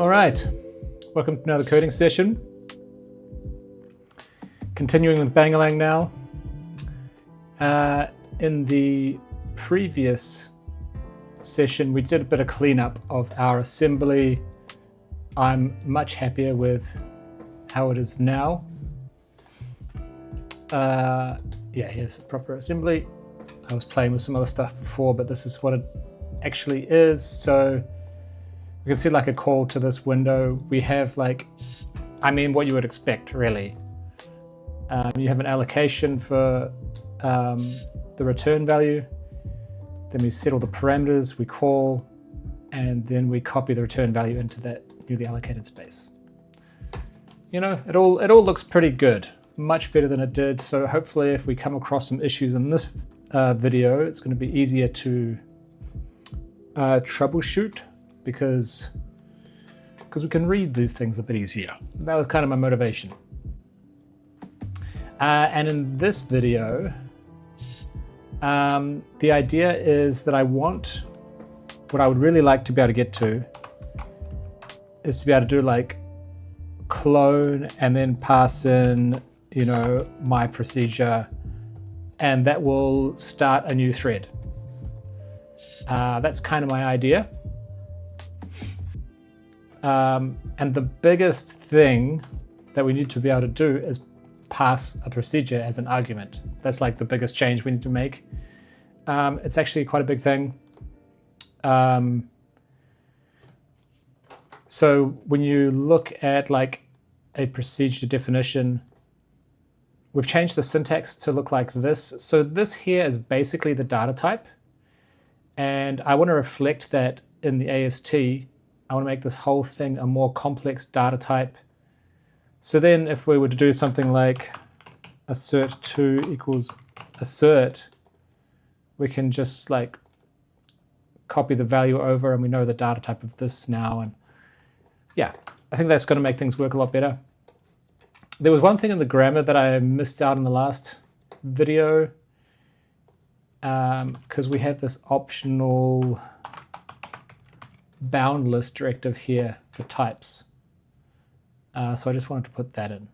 All right, welcome to another coding session. Continuing with Bangalang now. In the previous session, we did a bit of cleanup of our assembly. I'm much happier with how it is now. Yeah, here's the proper assembly. I was playing with some other stuff before, but this is what it actually is. So we can see like a call to this window. We have what you would expect really. You have an allocation for the return value. Then we set all the parameters, we call, and then we copy the return value into that newly allocated space. You know, it all looks pretty good, much better than it did. So hopefully if we come across some issues in this video, it's going to be easier to troubleshoot because we can read these things a bit easier. That was kind of my motivation. And in this video, the idea is that what I would really like to be able to get to is to be able to do like clone and then pass in, you know, my procedure, and that will start a new thread. That's kind of my idea. And the biggest thing that we need to be able to do is pass a procedure as an argument. That's like the biggest change we need to make. It's actually quite a big thing. So when you look at like a procedure definition, we've changed the syntax to look like this. So this here is basically the data type. And I want to reflect that in the AST. I want to make this whole thing a more complex data type. So then if we were to do something like assert2 equals assert, we can just like copy the value over and we know the data type of this now. And yeah, I think that's going to make things work a lot better. There was one thing in the grammar that I missed out in the last video because we have this optional boundless directive here for types. So I just wanted to put that in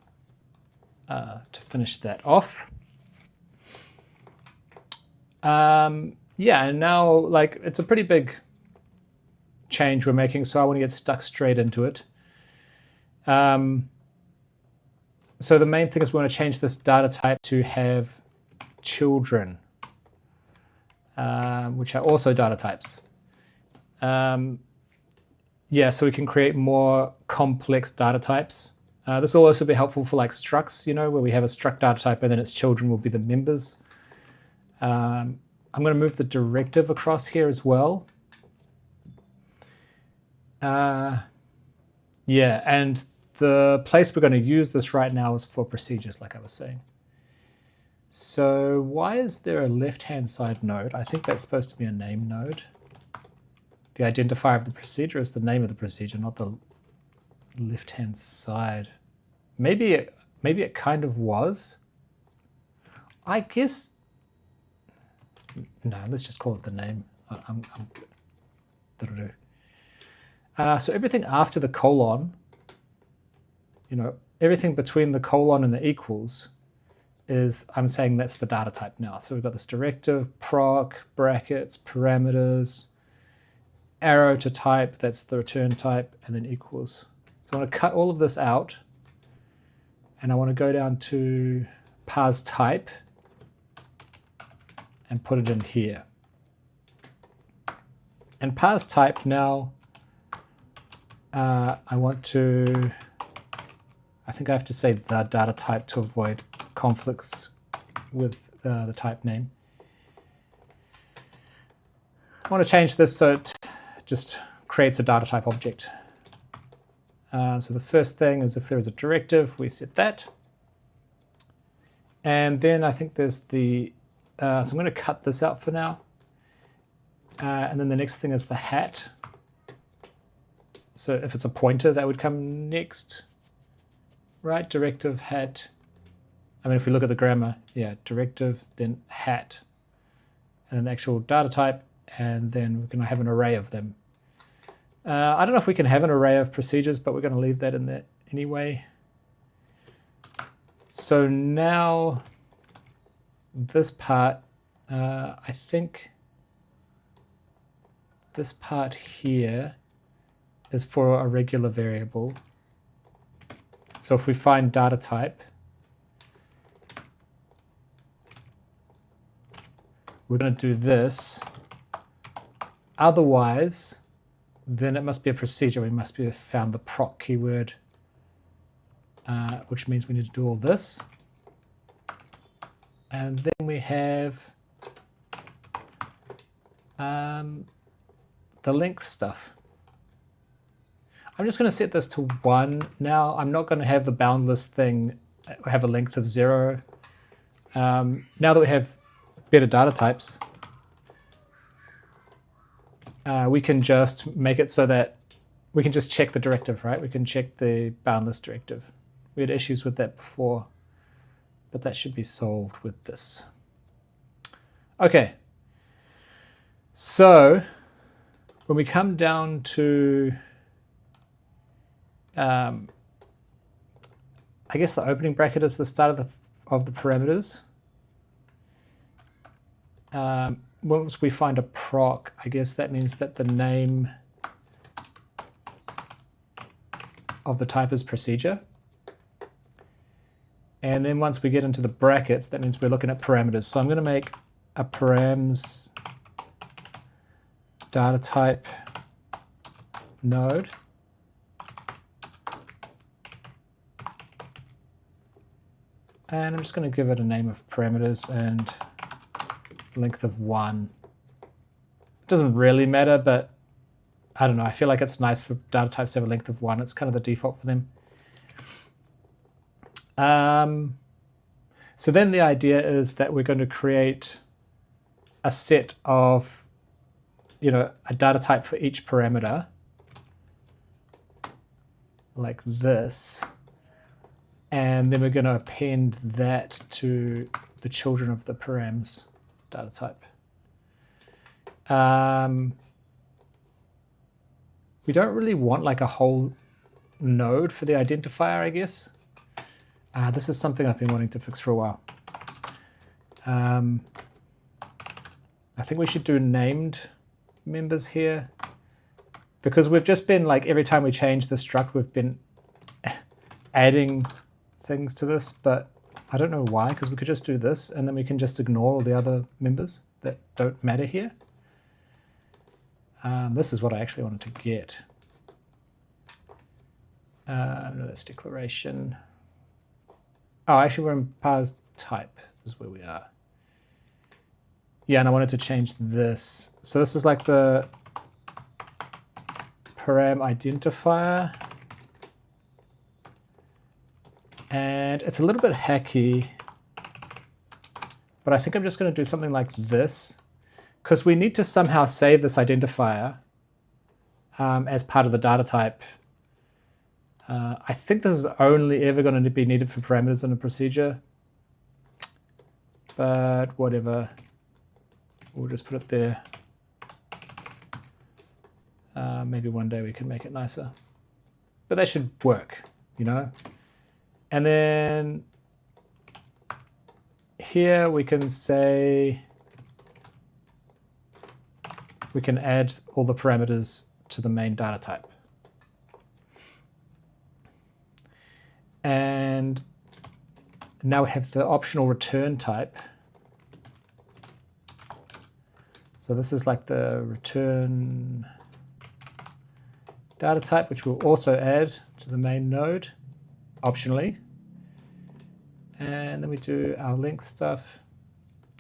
to finish that off. Yeah, and now like it's a pretty big change we're making, so I want to get stuck straight into it. So the main thing is we want to change this data type to have children, which are also data types. Yeah, so we can create more complex data types. This will also be helpful for like structs, you know, where we have a struct data type and then its children will be the members. I'm going to move the directive across here as well. Yeah, and the place we're going to use this right now is for procedures, like I was saying. So why is there a left-hand side node? I think that's supposed to be a name node. The identifier of the procedure is the name of the procedure, not the left-hand side. Maybe it kind of was. I guess. No, let's just call it the name. That'll do. So everything after the colon, you know, everything between the colon and the equals is, I'm saying that's the data type now. So we've got this directive, proc, brackets, parameters, arrow to type, that's the return type, and then equals. So I want to cut all of this out, and I want to go down to parse type and put it in here. And parse type now, I think I have to say the data type to avoid conflicts with the type name. I want to change this so it just creates a data type object. So the first thing is if there is a directive, we set that. And then I think there's the, so I'm going to cut this out for now. And then the next thing is the hat. So if it's a pointer, that would come next. Right, directive, hat. I mean, if we look at the grammar, yeah, directive, then hat. And then the actual data type, and then we're going to have an array of them. I don't know if we can have an array of procedures, but we're going to leave that in there anyway. So now this part, I think this part here is for a regular variable. So if we find data type, we're going to do this. Otherwise, then it must be a procedure. We must be found the proc keyword, which means we need to do all this. And then we have the length stuff. I'm just going to set this to 1 now. I'm not going to have the boundless thing have a length of 0. Now that we have better data types, we can just make it so that we can just check the directive, right? We can check the boundless directive. We had issues with that before, but that should be solved with this. Okay. So when we come down to, I guess the opening bracket is the start of the parameters. Once we find a proc, I guess that means that the name of the type is procedure. And then once we get into the brackets, that means we're looking at parameters. So I'm going to make a params data type node. And I'm just going to give it a name of parameters and length of 1. It doesn't really matter, but I don't know. I feel like it's nice for data types to have a length of 1. It's kind of the default for them. So then the idea is that we're going to create a set of, a data type for each parameter, like this. And then we're going to append that to the children of the params data type. We don't really want like a whole node for the identifier, I guess. This is something I've been wanting to fix for a while. I think we should do named members here, because we've just been like, every time we change the struct, we've been adding things to this, but I don't know why, because we could just do this and then we can just ignore all the other members that don't matter here. This is what I actually wanted to get. No, that's declaration. Oh, actually we're in parse type is where we are. Yeah, and I wanted to change this. So this is like the param identifier. And it's a little bit hacky, but I think I'm just going to do something like this, because we need to somehow save this identifier as part of the data type. I think this is only ever going to be needed for parameters in a procedure, but whatever. We'll just put it there. Maybe one day we can make it nicer, but that should work, And then here we can say, we can add all the parameters to the main data type. And now we have the optional return type. So this is like the return data type, which we'll also add to the main node optionally. And then we do our length stuff.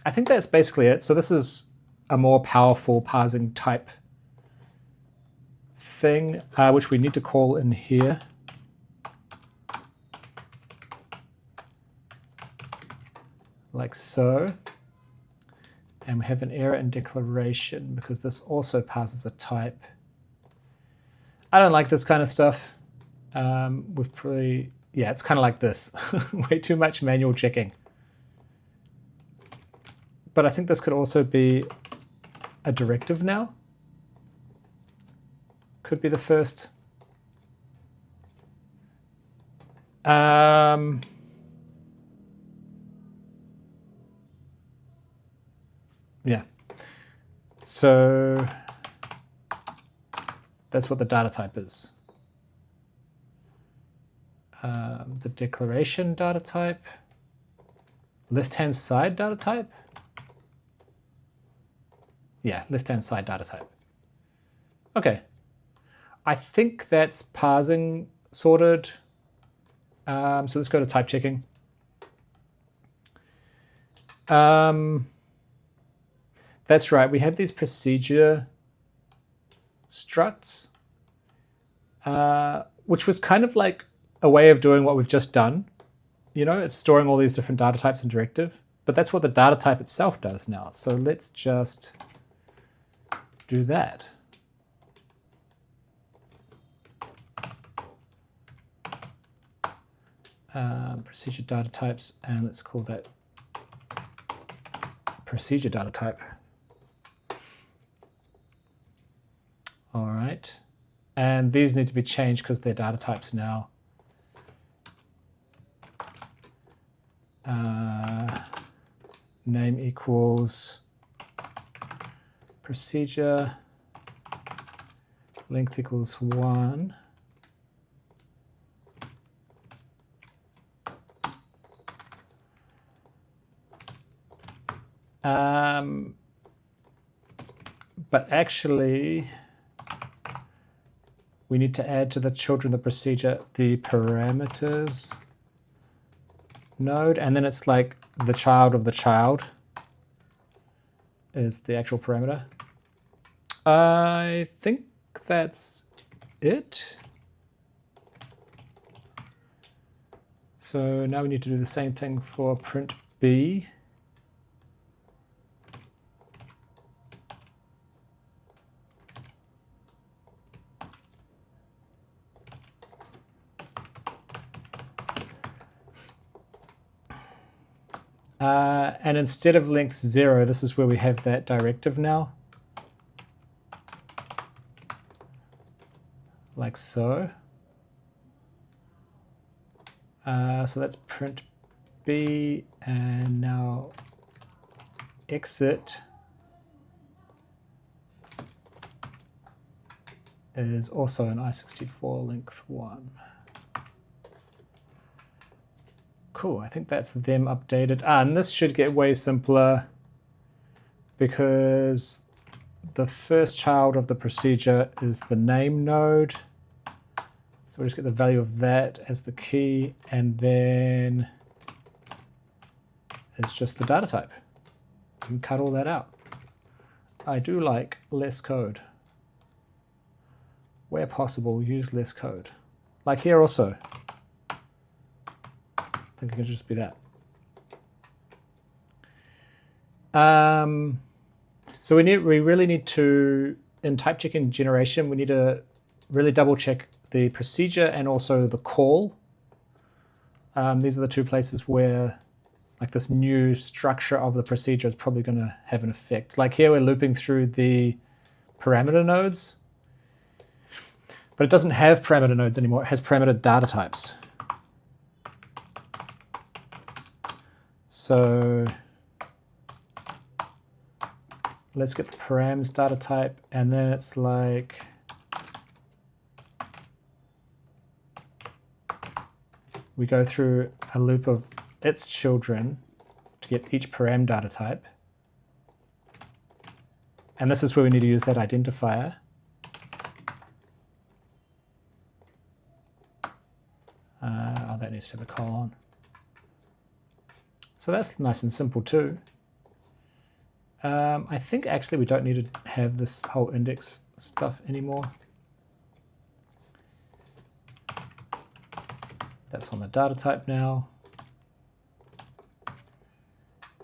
I think that's basically it. So this is a more powerful parsing type thing, which we need to call in here. Like so. And we have an error in declaration because this also passes a type. I don't like this kind of stuff. We've probably, yeah, it's kind of like this. Way too much manual checking. But I think this could also be a directive now. could be the first. Yeah. So that's what the data type is. The declaration data type, left-hand side data type. Yeah, left-hand side data type. Okay. I think that's parsing sorted. So let's go to type checking. That's right, we have these procedure structs, which was kind of like a way of doing what we've just done. You know, it's storing all these different data types in directive, but that's what the data type itself does now. So let's just do that. Procedure data types, and let's call that procedure data type. All right, and these need to be changed because they're data types now. Name equals procedure, length equals 1. But actually, we need to add to the children of the procedure the parameters node, and then it's like the child of the child is the actual parameter. I think that's it. So now we need to do the same thing for print B. And instead of length 0, this is where we have that directive now. Like so. So that's print B, and now exit is also an I64 length 1. Cool, I think that's them updated. And this should get way simpler because the first child of the procedure is the name node. So we'll just get the value of that as the key, and then it's just the data type. You can cut all that out. I do like less code. Where possible, use less code. Like here also. I think it can just be that. So we really need to, in type checking generation, we need to really double check the procedure and also the call. These are the two places where like this new structure of the procedure is probably going to have an effect. Like here we're looping through the parameter nodes, but it doesn't have parameter nodes anymore. It has parameter data types. So let's get the params data type, and then it's like we go through a loop of its children to get each param data type. And this is where we need to use that identifier. Oh, that needs to have a colon. So that's nice and simple too. I think actually we don't need to have this whole index stuff anymore. That's on the data type now.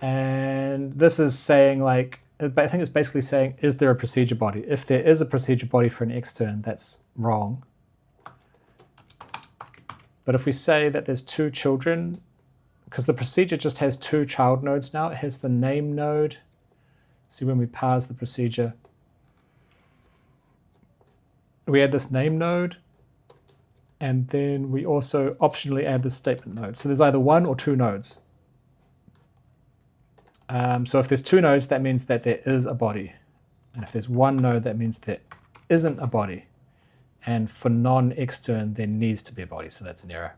And this is saying like, I think it's basically saying, is there a procedure body? If there is a procedure body for an extern, that's wrong. But if we say that there's two children, because the procedure just has two child nodes now, it has the name node. See, when we parse the procedure, we add this name node, and then we also optionally add the statement node. So there's either 1 or 2 nodes. So if there's 2 nodes, that means that there is a body. And if there's 1 node, that means there isn't a body. And for non-extern, there needs to be a body, so that's an error.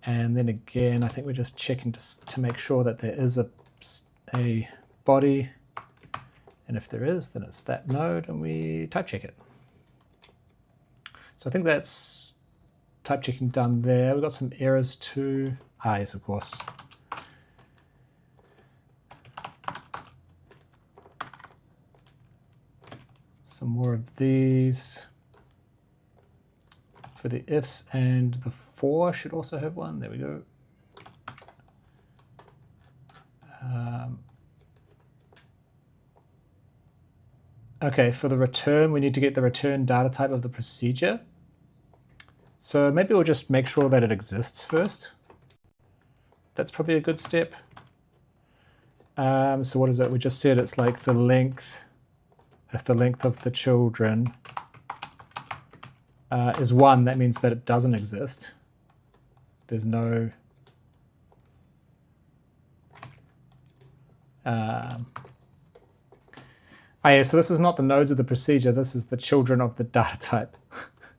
And then again, I think we're just checking to make sure that there is a body. And if there is, then it's that node, and we type check it. So I think that's type checking done there. We've got some errors too. Ah, yes, of course. Some more of these. For the ifs, and the for should also have one. There we go. Okay, for the return, we need to get the return data type of the procedure. So maybe we'll just make sure that it exists first. That's probably a good step. So what is it? We just said it's like the length, if the length of the children is 1, that means that it doesn't exist. There's no yeah, so this is not the nodes of the procedure, this is the children of the data type.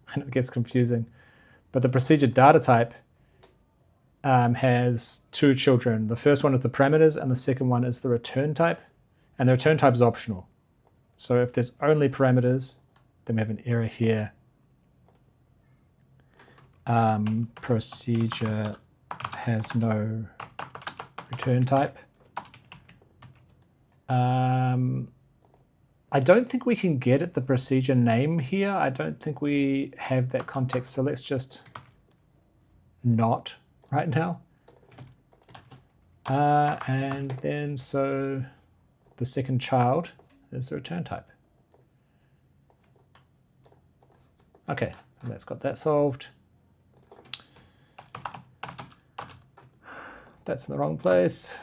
I know it gets confusing. But the procedure data type has 2 children. The first one is the parameters, and the second one is the return type. And the return type is optional. So if there's only parameters, then we have an error here. Procedure has no return type. I don't think we can get at the procedure name here. I don't think we have that context. So let's just not right now. And then so the second child is the return type. Okay, that's got that solved. That's in the wrong place.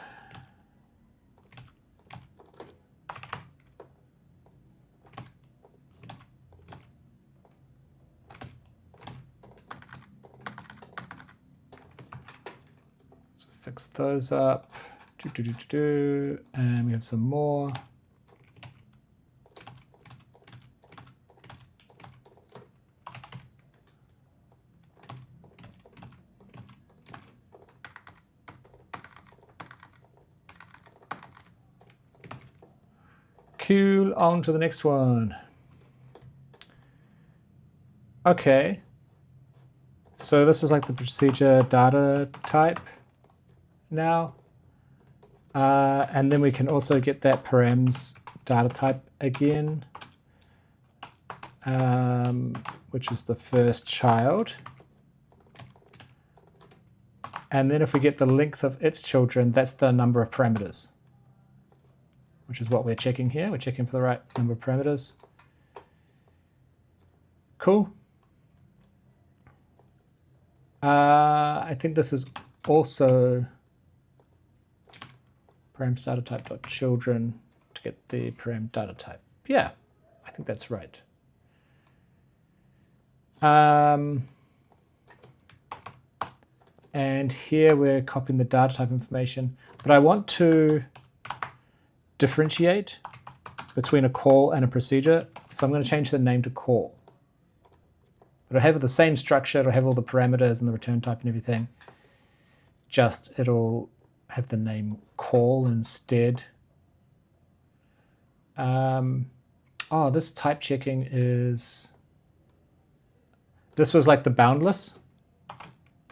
So fix those up. And we have some more. Cool, on to the next one. Okay, so this is like the procedure data type now. And then we can also get that params data type again, which is the first child. And then if we get the length of its children, that's the number of parameters, which is what we're checking here. We're checking for the right number of parameters. Cool. I think this is also param data type.children to get the param data type. Yeah, I think that's right. And here we're copying the data type information, but I want to differentiate between a call and a procedure. So I'm going to change the name to call. But it'll have the same structure, it'll have all the parameters and the return type and everything. Just it'll have the name call instead. Oh, this type checking is, this was like the boundless.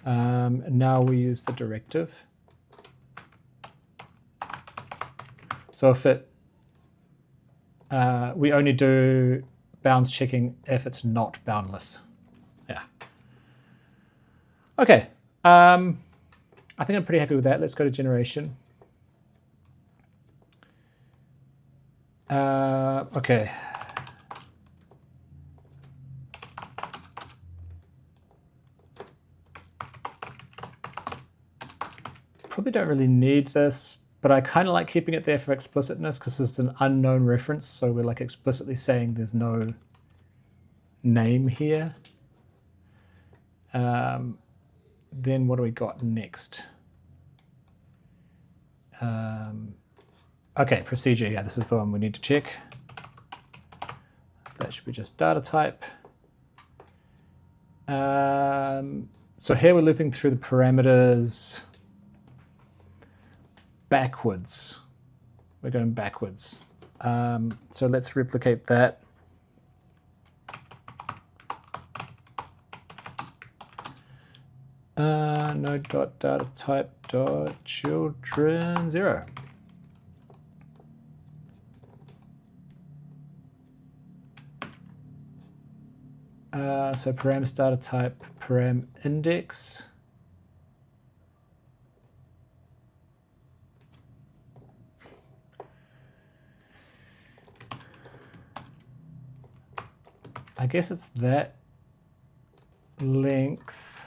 And now we use the directive. So if it, we only do bounds checking if it's not boundless. Yeah. Okay. I think I'm pretty happy with that. Let's go to generation. Okay. Probably don't really need this, but I kind of like keeping it there for explicitness because it's an unknown reference. So we're like explicitly saying there's no name here. Then what do we got next? Okay, procedure. Yeah, this is the one we need to check. That should be just data type. So here we're looping through the parameters backwards. We're going backwards. So let's replicate that. Node.datatype.children0. So params data type param index. I guess it's that length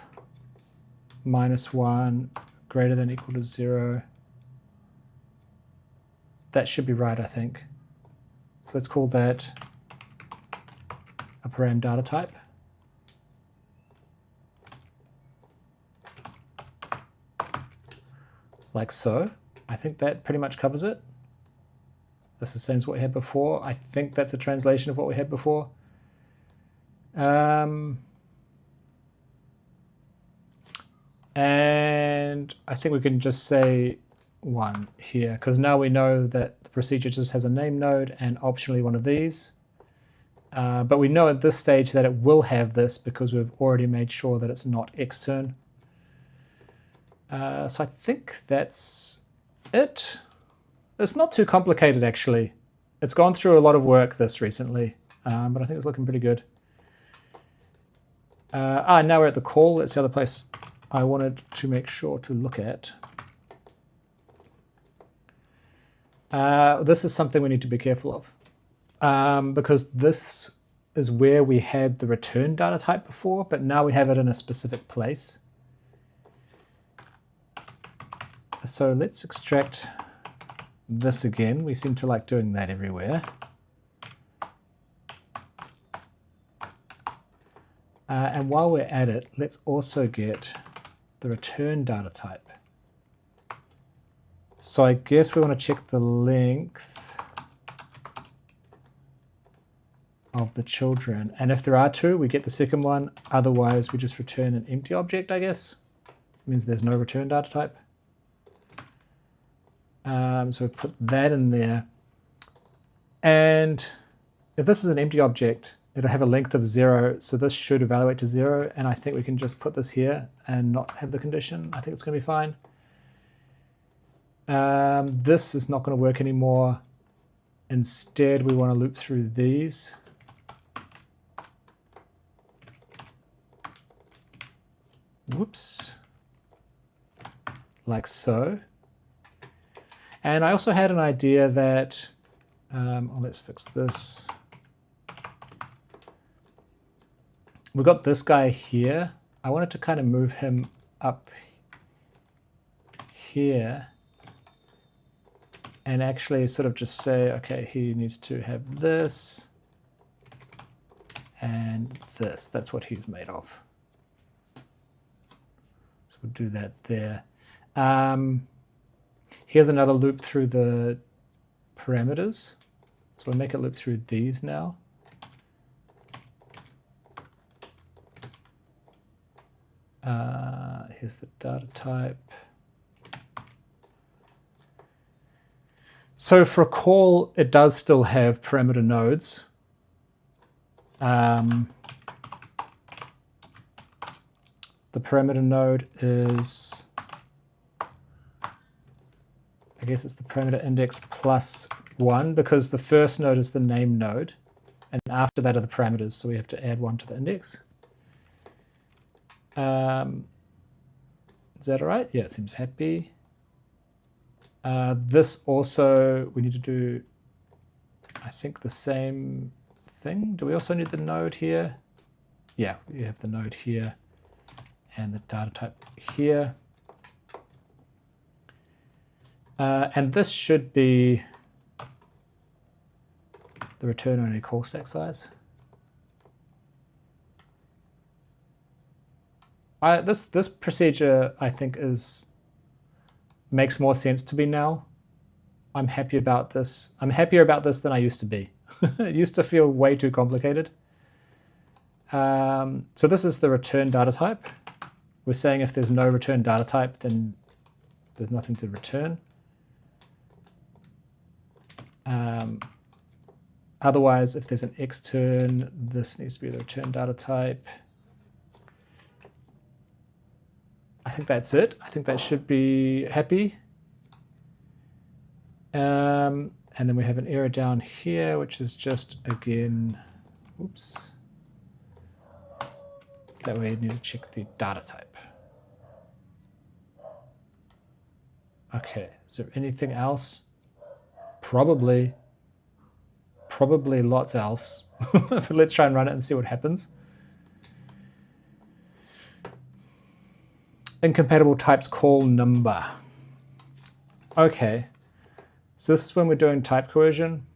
-1 greater than equal to 0. That should be right, I think. So let's call that a param data type. Like so. I think that pretty much covers it. That's the same as what we had before. I think that's a translation of what we had before. And I think we can just say 1 here, because now we know that the procedure just has a name node and optionally one of these. But we know at this stage that it will have this because we've already made sure that it's not extern. So I think that's it. It's not too complicated, actually. It's gone through a lot of work this recently, but I think it's looking pretty good. Now we're at the call. That's the other place I wanted to make sure to look at. This is something we need to be careful of, because this is where we had the return data type before, but now we have it in a specific place. So let's extract this again. We seem to like doing that everywhere. And while we're at it, let's also get the return data type. So I guess we want to check the length of the children. And if there are 2, we get the second one. Otherwise, we just return an empty object, I guess. It means there's no return data type. So we put that in there. And if this is an empty object, it'll have a length of 0. So this should evaluate to 0. And I think we can just put this here and not have the condition. I think it's going to be fine. This is not going to work anymore. Instead, we want to loop through these. Whoops. Like so. And I also had an idea that, let's fix this. We've got this guy here. I wanted to kind of move him up here and actually sort of just say, okay, he needs to have this and this. That's what he's made of. So we'll do that there. Here's another loop through the parameters. So we'll make it loop through these now. Here's the data type. So for a call, it does still have parameter nodes. The parameter node is, I guess it's the parameter index plus 1, because the first node is the name node, and after that are the parameters, so we have to add 1 to the index. Is that all right? Yeah, it seems happy. This also, we need to do, I think, the same thing. Do we also need the node here? Yeah, we have the node here and the data type here. And this should be the return only call stack size. This procedure, I think, makes more sense to me now. I'm happy about this. I'm happier about this than I used to be. It used to feel way too complicated. So this is the return data type. We're saying if there's no return data type, then there's nothing to return. Otherwise, if there's an extern, this needs to be the return data type. I think that's it. I think that should be happy. And then we have an error down here, which is just, again, oops. That way you need to check the data type. Okay, is there anything else? Probably lots else. Let's try and run it and see what happens. Incompatible types call number. Okay, so this is when we're doing type coercion.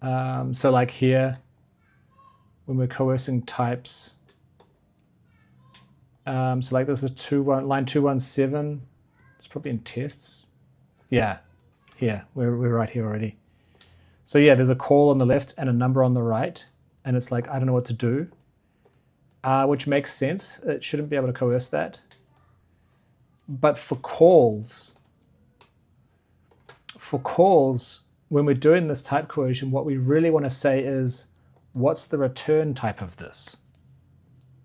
So like here, when we're coercing types. So like this is line 217. It's probably in tests. Yeah, here, we're right here already. So yeah, there's a call on the left and a number on the right. And it's like, I don't know what to do, which makes sense. It shouldn't be able to coerce that. But for calls, when we're doing this type coercion, what we really want to say is, what's the return type of this,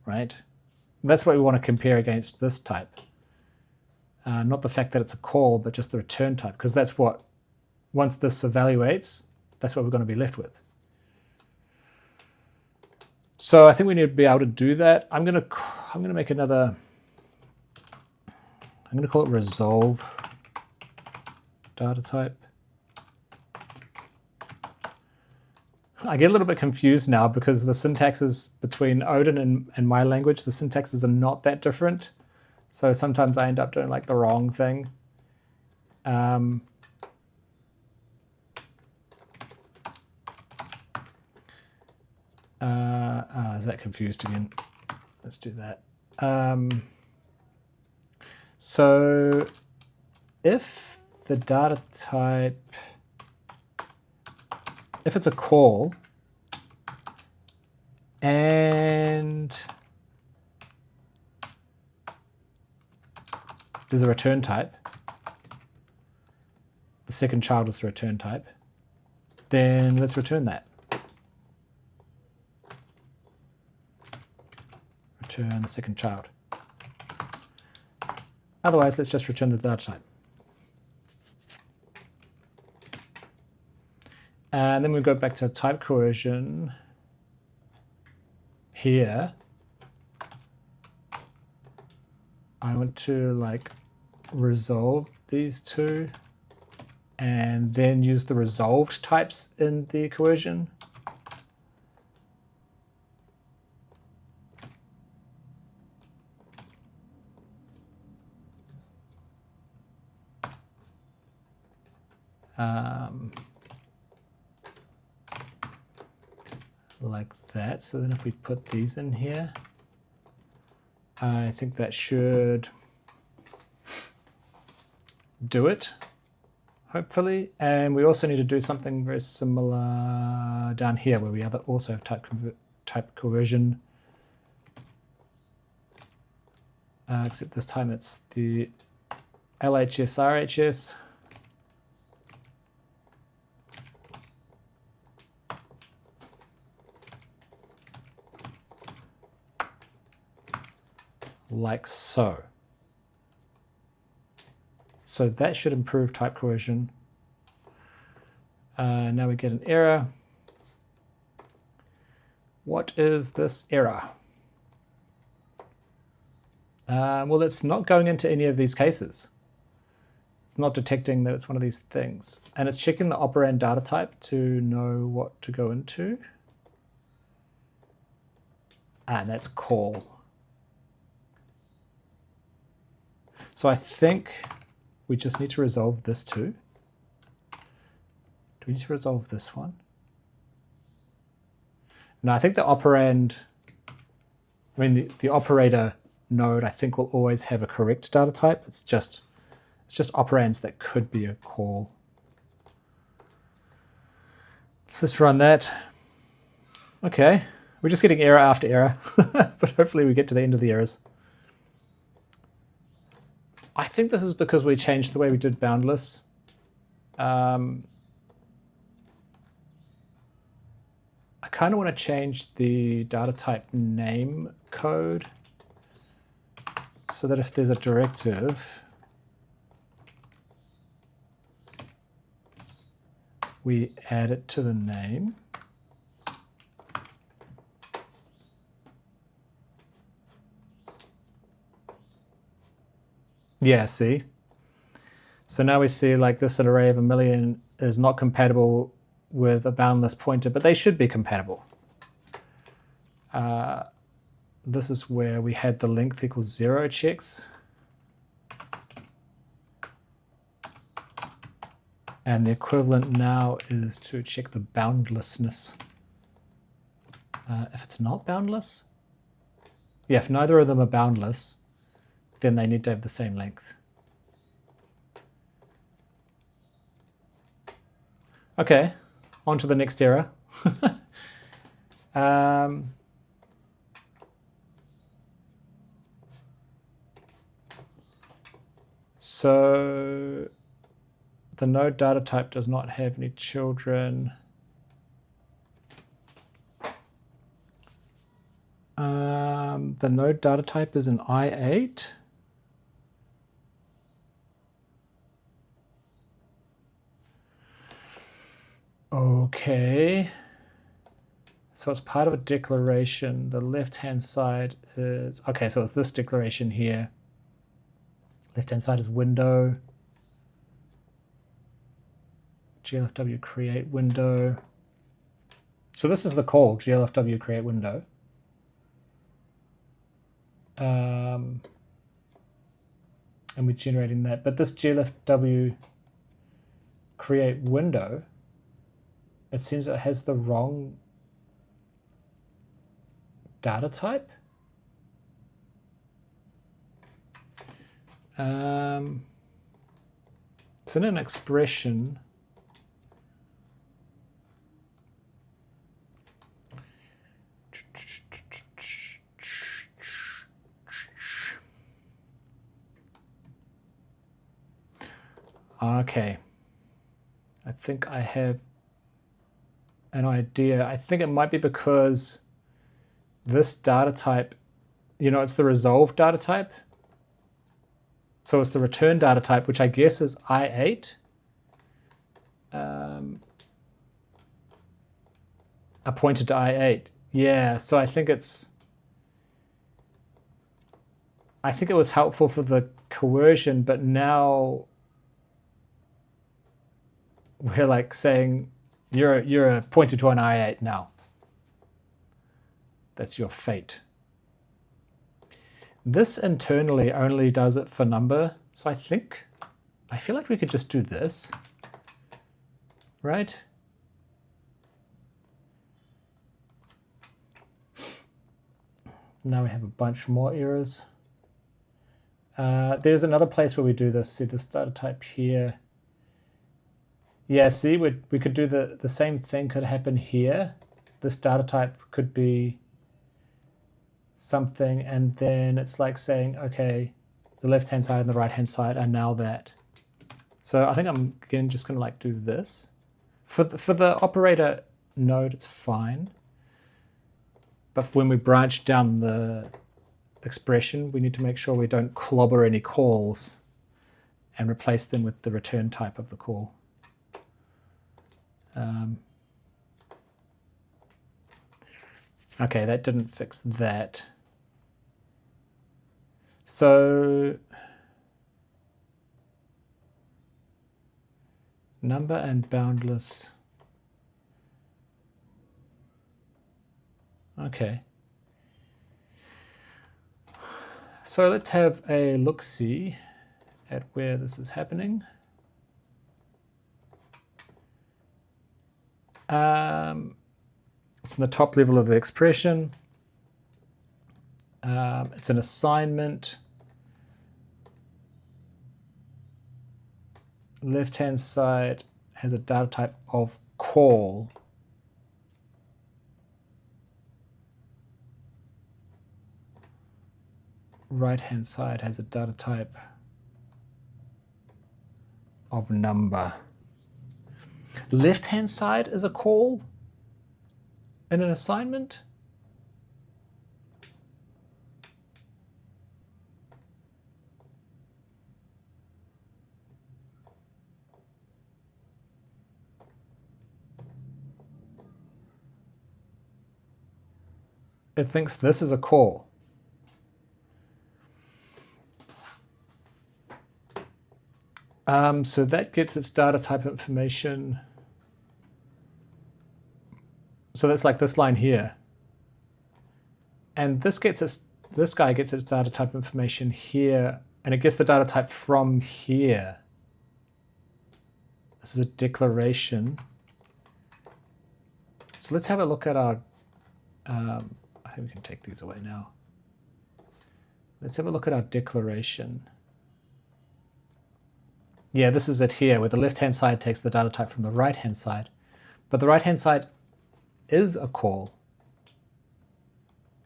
right? That's what we want to compare against this type. Not the fact that it's a call, but just the return type, because that's what, once this evaluates, that's what we're going to be left with. So I think we need to be able to do that. I'm going to make another, I'm going to call it resolve data type. I get a little bit confused now because the syntaxes between Odin and my language, the syntaxes are not that different. So sometimes I end up doing like the wrong thing. Is that confused again? Let's do that. So if the data type, if it's a call and there's a return type, the second child is the return type, then let's return that. Return the second child. Otherwise, let's just return the data type. And then we go back to type coercion here. I want to like resolve these two and then use the resolved types in the coercion. Like that. So then if we put these in here, I think that should do it, hopefully. And we also need to do something very similar down here where we also have type coercion. Except this time it's the LHS, RHS. Like so. So that should improve type coercion. Now we get an error. What is this error? Well, it's not going into any of these cases. It's not detecting that it's one of these things. And it's checking the operand data type to know what to go into. And that's call. So I think we just need to resolve this too. Do we need to resolve this one? No, I think the operand I mean, the operator node, I think, will always have a correct data type. It's just operands that could be a call. Let's just run that. Okay, we're just getting error after error, but hopefully we get to the end of the errors. I think this is because we changed the way we did boundless. I kind of want to change the data type name code so that if there's a directive, we add it to the name. Yeah, see? So now we see like this array of 1,000,000 is not compatible with a boundless pointer, but they should be compatible. This is where we had the length equals 0 checks. And the equivalent now is to check the boundlessness. If it's not boundless, yeah, if neither of them are boundless, then they need to have the same length. Okay, on to the next error. So the node data type does not have any children. The node data type is an I8. Okay. So it's part of a declaration. The left-hand side is, okay, so it's this declaration here. Left-hand side is window. GLFW create window. So this is the call, GLFW create window. And we're generating that. But this GLFW create window, it seems it has the wrong data type. It's in an expression. Okay, I think I have an idea. I think it might be because this data type, you know, it's the resolved data type. So it's the return data type, which I guess is I8. Pointed to I8. Yeah, so I think it was helpful for the coercion, but now we're like saying you're pointed to an I8 now. That's your fate. This internally only does it for number, so I feel like we could just do this, right? Now we have a bunch more errors. There's another place where we do this. See this data type here. Yeah, see, we could do the same thing could happen here. This data type could be something, and then it's like saying, okay, the left-hand side and the right-hand side are now that. So I think I'm again just going to like do this. For the operator node, it's fine. But when we branch down the expression, we need to make sure we don't clobber any calls and replace them with the return type of the call. Okay, that didn't fix that. So number and boundless. Okay. So let's have a look-see at where this is happening. It's in the top level of the expression. It's an assignment. Left-hand side has a data type of call. Right-hand side has a data type of number. Left-hand side is a call in an assignment? It thinks this is a call. So that gets its data type information. So that's like this line here. And this guy gets its data type information here, and it gets the data type from here. This is a declaration. So let's have a look at our, I think we can take these away now. Let's have a look at our declaration. Yeah, this is it here, where the left-hand side takes the data type from the right-hand side. But the right-hand side is a call.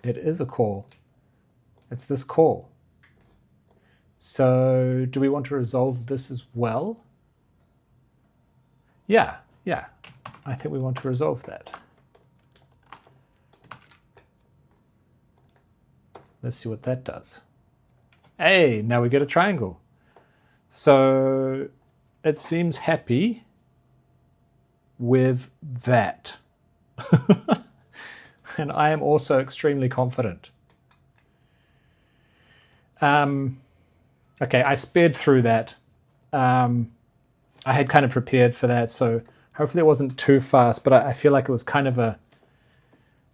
It is a call. It's this call. So do we want to resolve this as well? Yeah, I think we want to resolve that. Let's see what that does. Hey, now we get a triangle. So it seems happy with that. And I am also extremely confident. Okay, I sped through that. I had kind of prepared for that, so hopefully it wasn't too fast, but I feel like it was kind of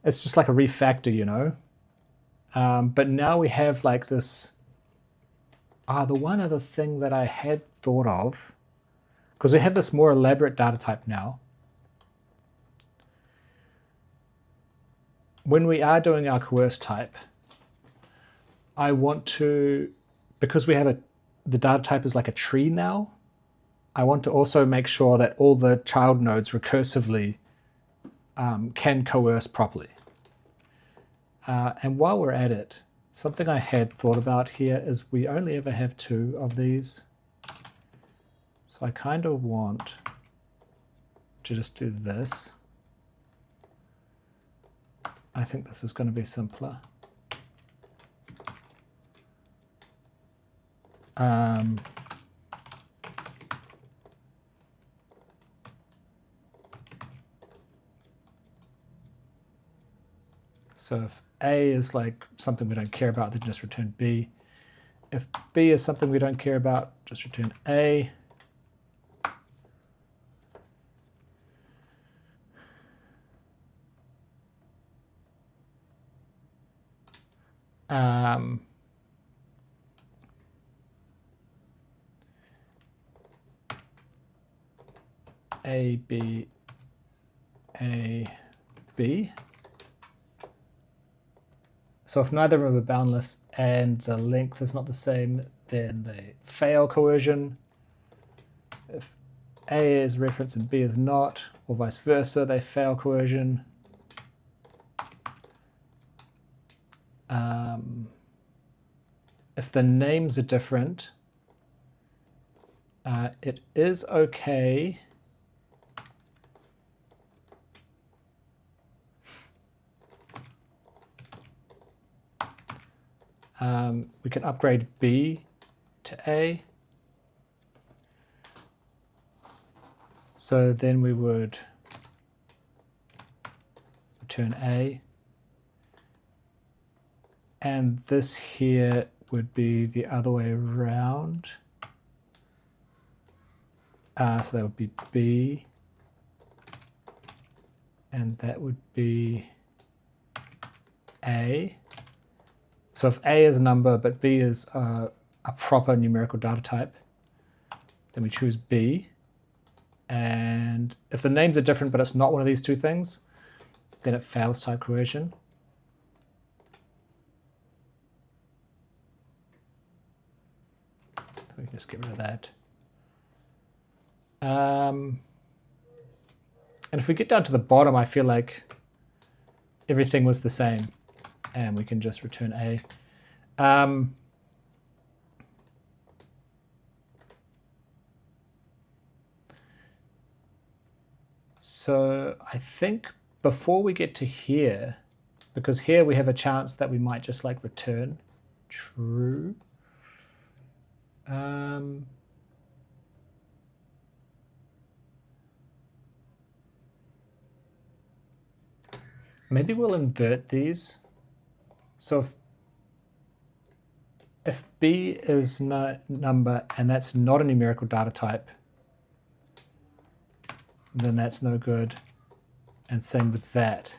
it's just like a refactor, you know? But now we have like this, the one other thing that I had thought of, because we have this more elaborate data type now. When we are doing our coerce type, I want to, because we have the data type is like a tree now, I want to also make sure that all the child nodes recursively can coerce properly. And while we're at it, something I had thought about here is we only ever have 2 of these. So I kind of want to just do this. I think this is going to be simpler. So if A is like something we don't care about, then just return B. If B is something we don't care about, just return A. A, B, A, B. So if neither of them are boundless and the length is not the same, then they fail coercion. If A is reference and B is not, or vice versa, they fail coercion. If the names are different, it is okay we can upgrade B to A. So then we would return A. And this here would be the other way around. So that would be B. And that would be A. So if A is a number, but B is a proper numerical data type, then we choose B. And if the names are different, but it's not one of these 2 things, then it fails type coercion. we can just get rid of that. And if we get down to the bottom, I feel like everything was the same, and we can just return A. So I think before we get to here, because here we have a chance that we might just like return true. Maybe we'll invert these. So if B is no number and that's not a numerical data type, then that's no good. And same with that.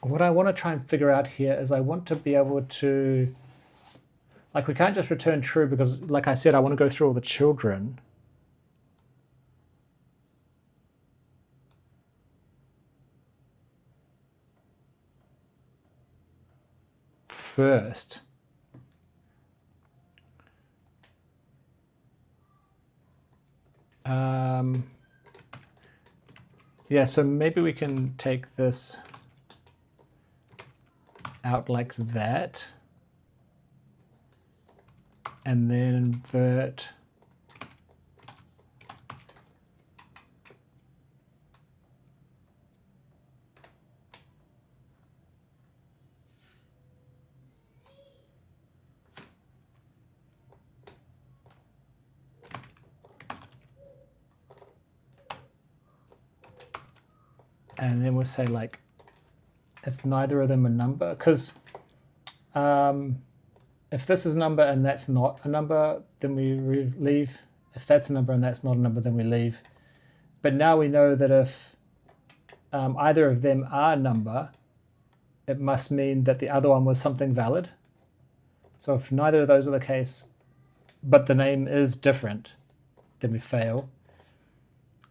What I want to try and figure out here is I want to be able to, like, we can't just return true because, like I said, I want to go through all the children. First. Yeah, so maybe we can take this out like that, and then invert and then we'll say like if neither of them are number, because if this is number and that's not a number, then we leave. If that's a number and that's not a number, then we leave. But now we know that if either of them are a number, it must mean that the other one was something valid. So if neither of those are the case, but the name is different, then we fail.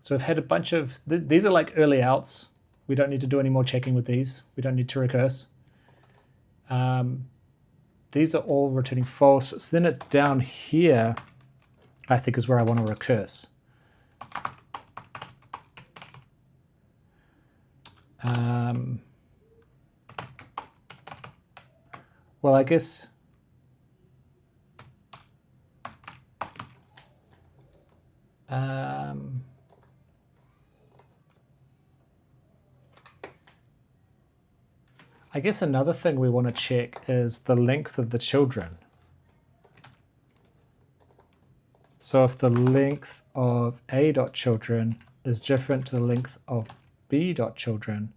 So we've had a bunch of, these are like early outs. We don't need to do any more checking with these. We don't need to recurse. These are all returning false. So then down here, I think is where I want to recurse. Well, I guess another thing we want to check is the length of the children. So if the length of A.children is different to the length of B.children,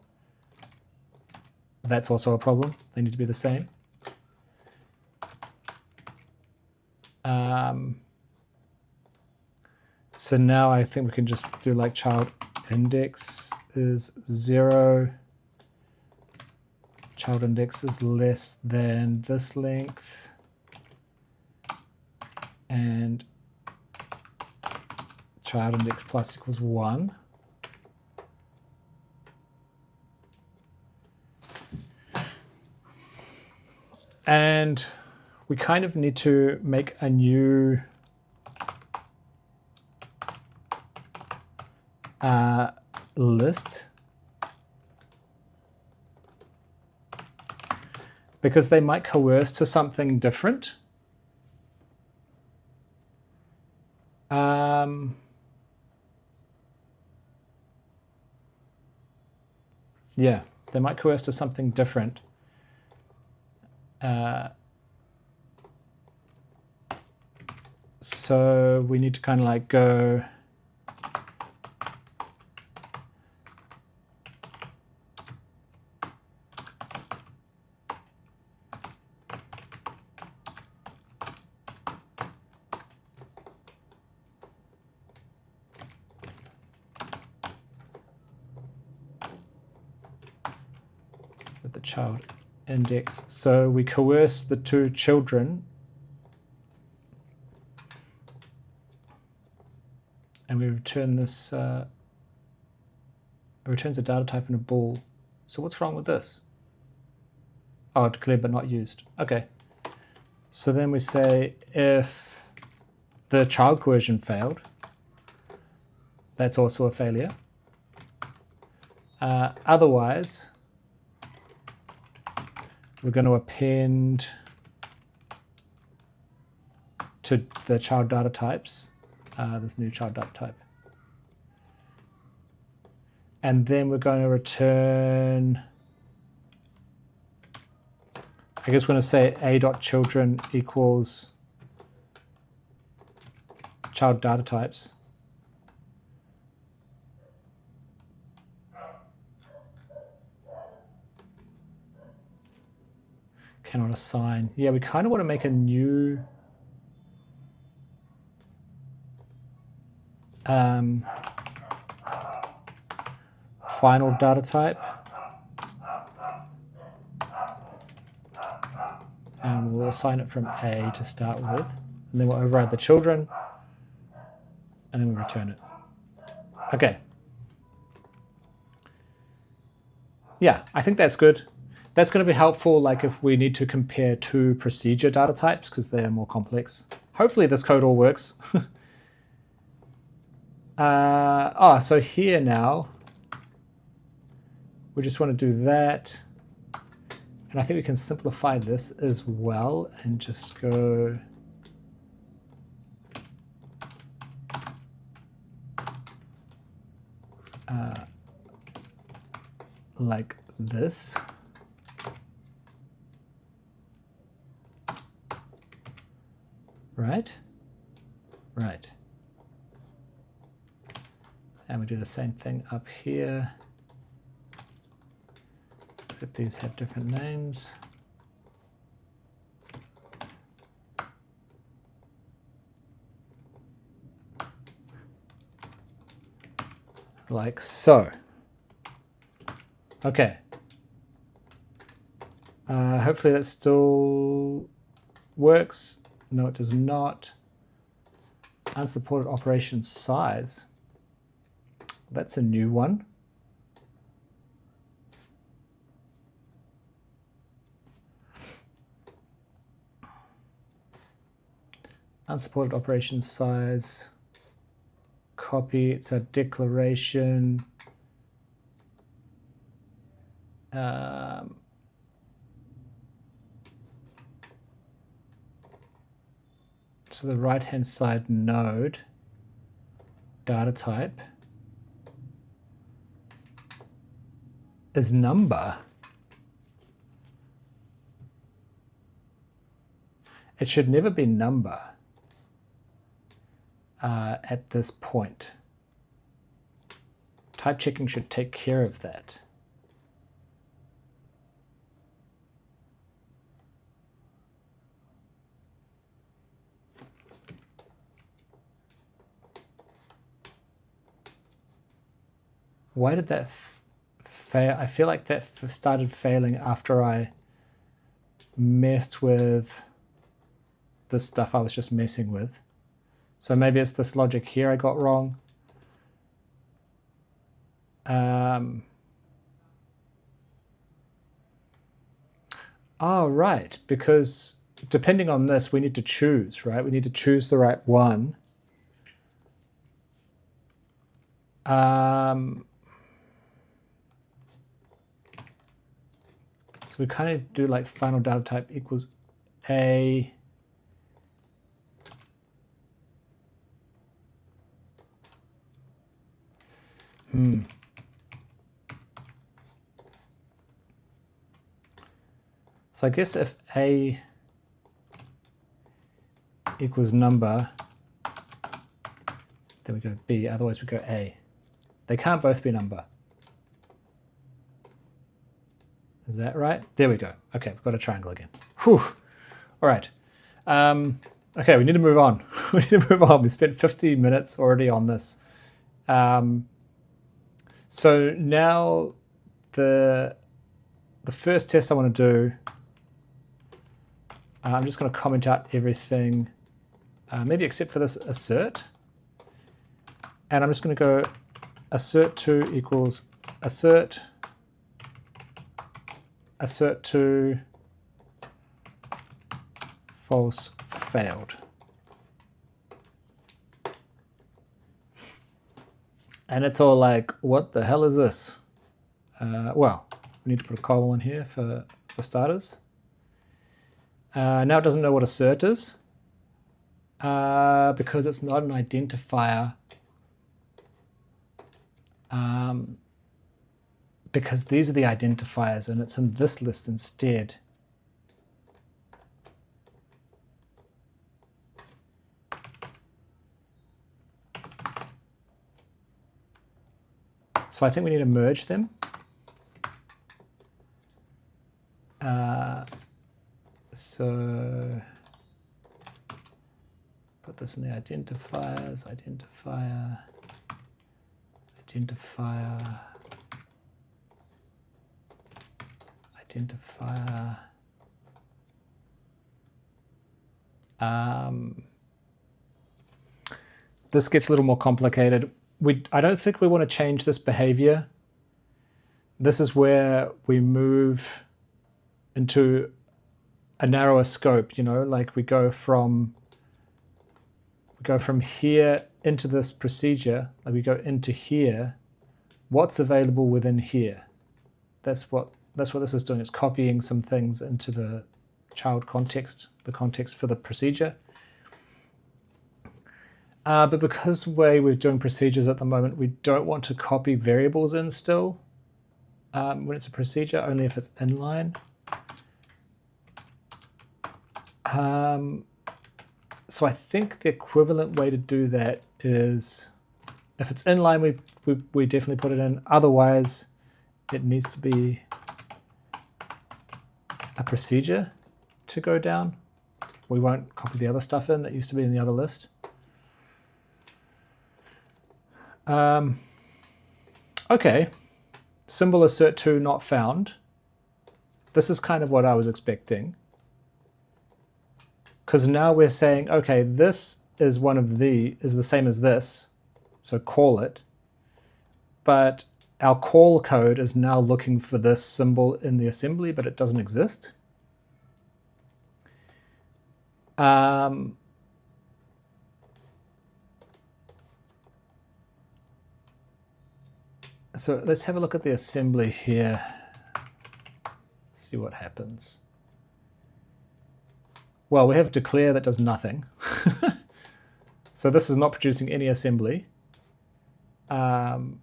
that's also a problem. They need to be the same. So now I think we can just do like child index is 0. Child index is less than this length. And child index plus equals 1. And we kind of need to make a new list, because they might coerce to something different. Yeah, they might coerce to something different. So we need to kind of like go at the child index. So we coerce the two children and we return this, it returns a data type and a bool. So what's wrong with this? Oh, declared but not used. Okay. So then we say if the child coercion failed, that's also a failure. Otherwise, we're going to append to the child data types, this new child data type. And then we're going to return, I guess we're going to say a.children equals child data types. Cannot assign. Yeah, we kind of want to make a new final data type. And we'll assign it from A to start with. And then we'll override the children. And then we'll return it. Okay. Yeah, I think that's good. That's going to be helpful like if we need to compare two procedure data types because they're more complex. Hopefully this code all works. So here now, we just want to do that. And I think we can simplify this as well and just go like this. Right? Right. And we do the same thing up here, except these have different names. Like so. Okay. Hopefully that still works. No, it does not. Unsupported operation size. That's a new one. Unsupported operation size. Copy. It's a declaration. So the right-hand side node data type is number. It should never be number at this point. Type checking should take care of that. Why did that fail? I feel like that started failing after I messed with the stuff I was just messing with. So maybe it's this logic here I got wrong. Oh, right, because depending on this, we need to choose, right? We need to choose the right one. So we kind of do like final data type equals A. So I guess if A equals number, then we go B, otherwise we go A. They can't both be number. Is that right? There we go. Okay, we've got a triangle again. Whew. All right. Okay, we need to move on. We need to move on. We spent 50 minutes already on this. So now the the first test I want to do, I'm just going to comment out everything, maybe except for this assert. And I'm just going to go assert2 equals assert, assert2 false failed. And it's all like, what the hell is this? Well, we need to put a colon here for starters. Now it doesn't know what assert is because it's not an identifier. Because these are the identifiers and it's in this list instead. So I think we need to merge them. So put this in the identifiers, identifier, identifier, identifier. This gets a little more complicated. I don't think we want to change this behavior. This is where we move into a narrower scope, you know, like we go from here into this procedure, like we go into here, what's available within here. That's what this is doing. It's copying some things into the child context, the context for the procedure. But because the way we're doing procedures at the moment, we don't want to copy variables in still when it's a procedure, only if it's inline. So I think the equivalent way to do that is, if it's inline, we definitely put it in. Otherwise, it needs to be a procedure to go down. We won't copy the other stuff in that used to be in the other list. Okay, symbol assert2 not found. This is kind of what I was expecting. Because now we're saying, okay, this is is the same as this, so call it. But our call code is now looking for this symbol in the assembly, but it doesn't exist. So let's have a look at the assembly here, see what happens. Well, we have declare that does nothing. So this is not producing any assembly. And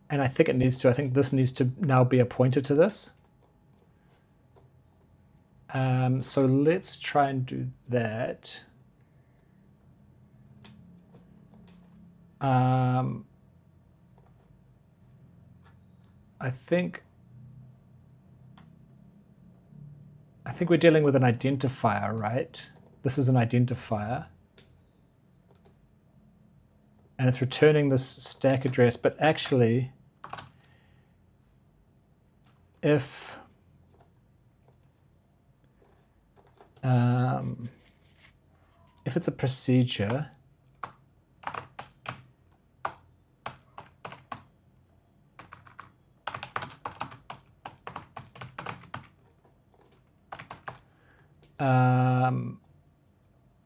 I think it needs to, I think this needs to now be a pointer to this. So let's try and do that. I think we're dealing with an identifier, right? This is an identifier. And it's returning this stack address, but actually, if it's a procedure,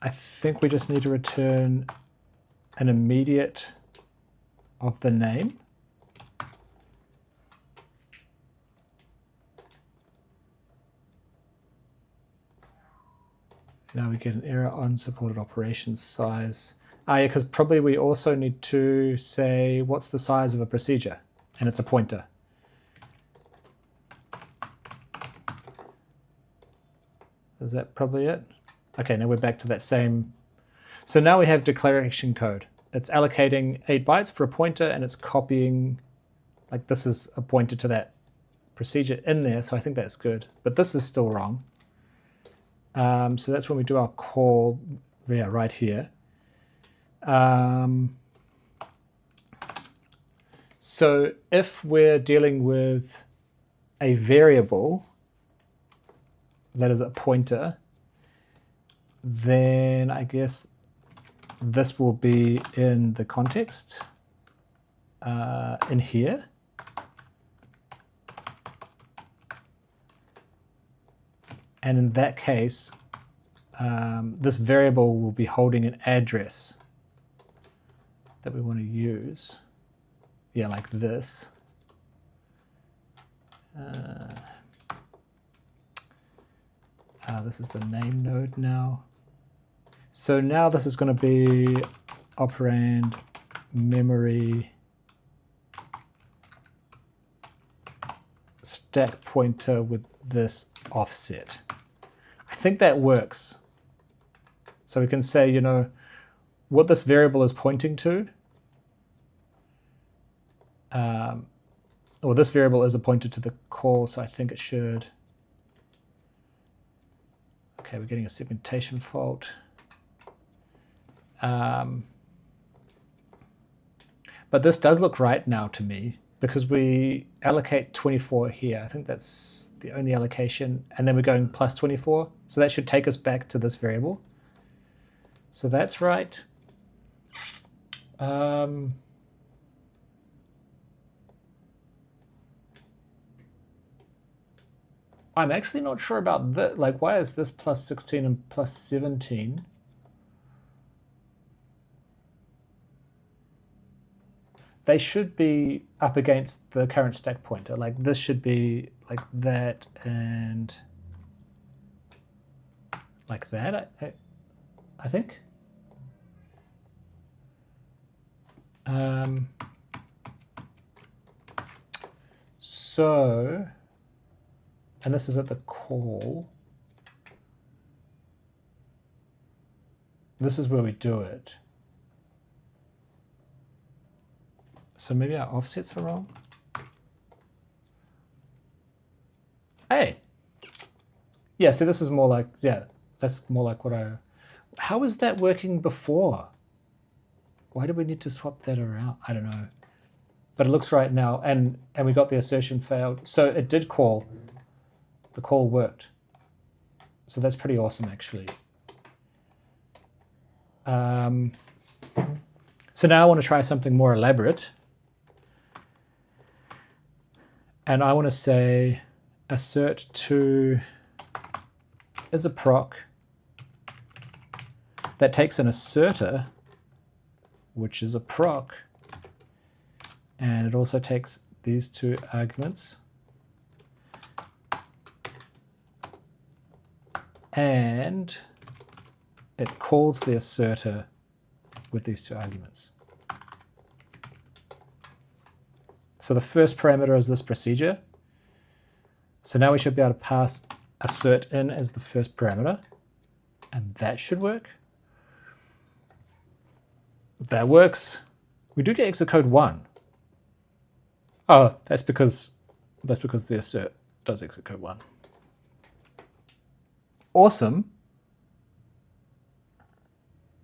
I think we just need to return an immediate of the name. Now we get an error on supported operations size. Yeah, because probably we also need to say what's the size of a procedure, and it's a pointer. Is that probably it? Okay, now we're back to that same. So now we have declaration code. It's allocating 8 bytes for a pointer, and it's copying, like this is a pointer to that procedure in there, so I think that's good. But this is still wrong. So that's when we do our call, yeah, right here. So if we're dealing with a variable, that is a pointer, then I guess this will be in the context in here. And in that case, this variable will be holding an address that we want to use. Yeah, like this. This is the name node now. So now this is going to be operand memory stack pointer with this offset. I think that works. So we can say, you know, what this variable is pointing to. Or this variable is a pointer to the call, so I think it should. Okay, we're getting a segmentation fault. But this does look right now to me because we allocate 24 here. I think that's the only allocation. And then we're going plus 24. So that should take us back to this variable. So that's right. I'm actually not sure about that. Like, why is this plus 16 and plus 17? They should be up against the current stack pointer. Like, this should be like that and like that, I think. So, and this is at the call. This is where we do it. So maybe our offsets are wrong. Hey. Yeah, so this is more like, yeah, that's more like what how was that working before? Why do we need to swap that around? I don't know. But it looks right now, and we got the assertion failed. So it did call. The call worked. So that's pretty awesome, actually. So now I want to try something more elaborate. And I want to say assert to is a proc that takes an asserter, which is a proc, and it also takes these two arguments. And it calls the asserter with these two arguments. So the first parameter is this procedure. So now we should be able to pass assert in as the first parameter, and that should work. That works. We do get exit code 1. Oh, that's because the assert does exit code 1. Awesome.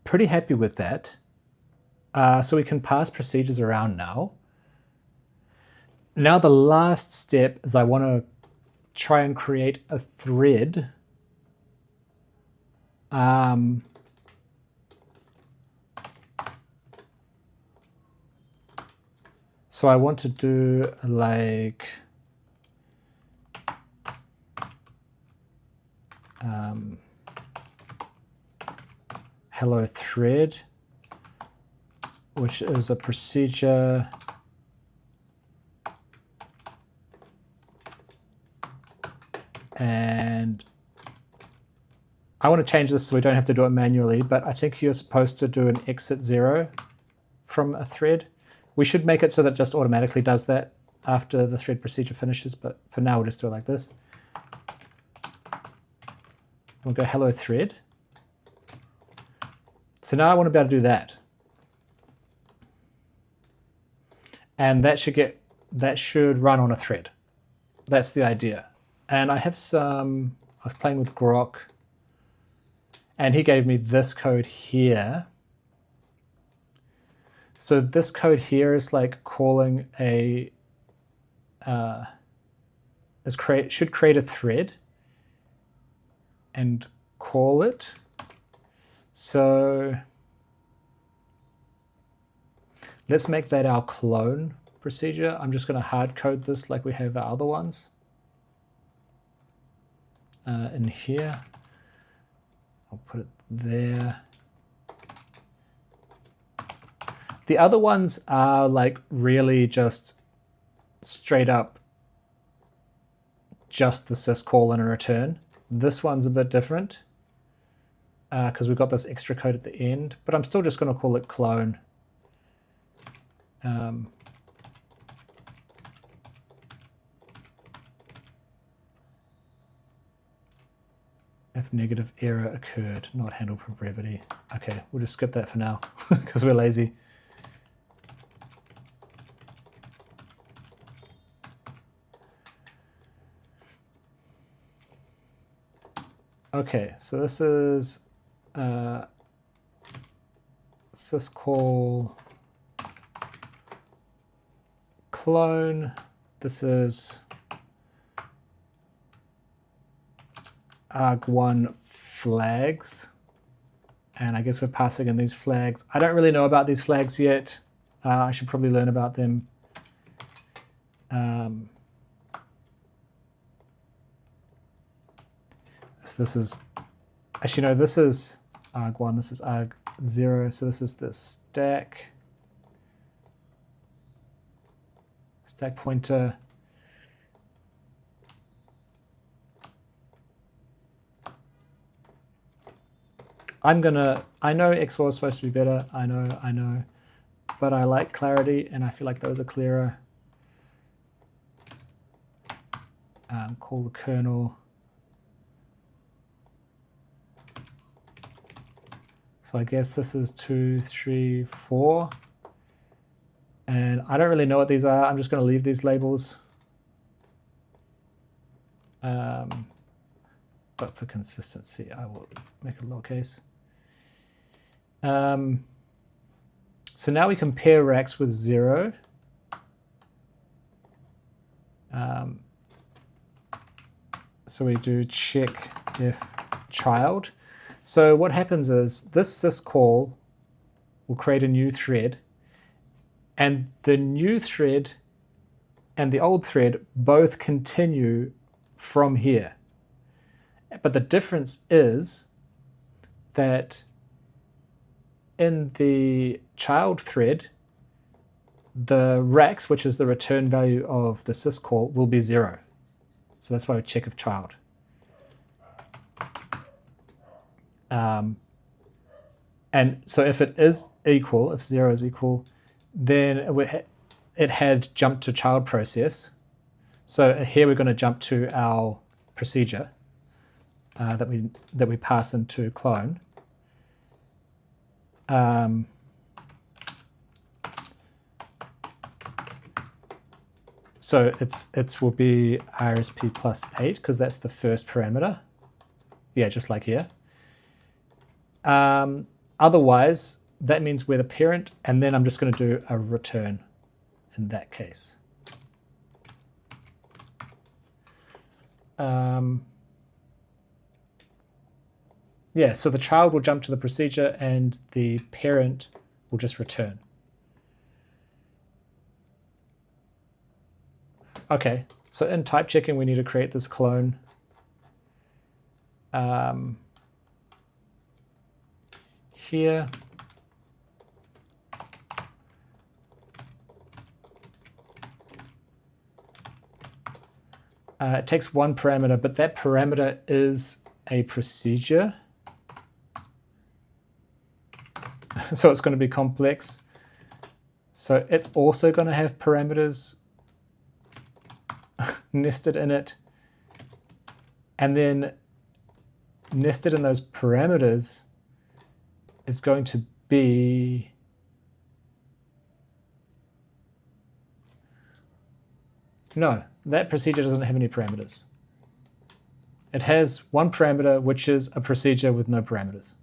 Pretty happy with that. So we can pass procedures around now. Now the last step is I want to try and create a thread. So I want to do like hello thread, which is a procedure and I want to change this so we don't have to do it manually, but I think you're supposed to do an exit 0 from a thread. We should make it so that it just automatically does that after the thread procedure finishes, but for now we'll just do it like this. We'll go hello thread. So now I want to be able to do that. And that should run on a thread. That's the idea. And I was playing with Grok, and he gave me this code here. So this code here is like calling should create a thread. and call it. So let's make that our clone procedure. I'm just going to hard code this like we have our other ones in here. I'll put it there. The other ones are like really just straight up just the syscall and a return. This one's a bit different because we've got this extra code at the end, but I'm still just going to call it clone. If negative error occurred, not handled for brevity. Okay, we'll just skip that for now because we're lazy. Okay, so this is syscall clone. This is arg1 flags, and I guess we're passing in these flags. I don't really know about these flags yet. I should probably learn about them. So this is, actually no, this is arg1, this is arg0, so this is the stack pointer. I know XOR is supposed to be better, I know, but I like clarity and I feel like those are clearer. Call the kernel. So I guess this is 2, 3, 4. And I don't really know what these are. I'm just going to leave these labels. But for consistency, I will make it lowercase. So now we compare racks with 0. So we do check if child. So what happens is this syscall will create a new thread, and the new thread and the old thread both continue from here. But the difference is that in the child thread, the racks, which is the return value of the syscall, will be 0. So that's why we check if child. And so if it is equal, if 0 is equal, then it had jumped to child process. So here we're going to jump to our procedure that we pass into clone. So it will be RSP plus 8 because that's the first parameter. Yeah, just like here. Otherwise, that means we're the parent, and then I'm just going to do a return in that case. Yeah, so the child will jump to the procedure and the parent will just return. Okay, so in type checking, we need to create this clone. Here. It takes one parameter, but that parameter is a procedure. So it's going to be complex. So it's also going to have parameters nested in it. And then nested in those parameters is going to be no, that procedure doesn't have any parameters. It has one parameter, which is a procedure with no parameters.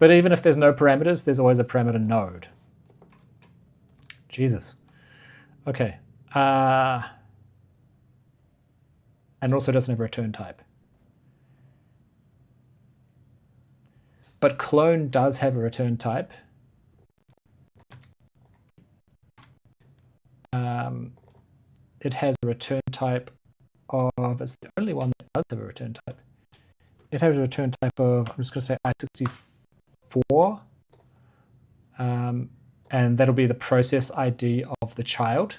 But even if there's no parameters, there's always a parameter node. Jesus. Okay. And also doesn't have a return type. but clone does have a return type. It has a return type of, it's the only one that does have a return type. It has a return type of, I'm just going to say I64, and that'll be the process ID of the child.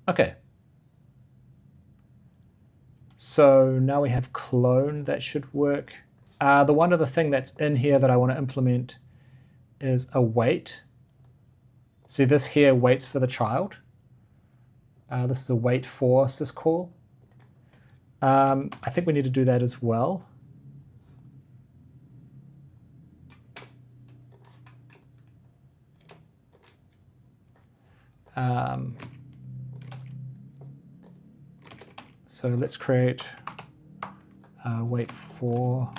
Okay. So now we have clone, that should work. The one other thing that's in here that I want to implement is a wait. See, this here waits for the child. This is a wait for syscall. I think we need to do that as well. So let's create wait for.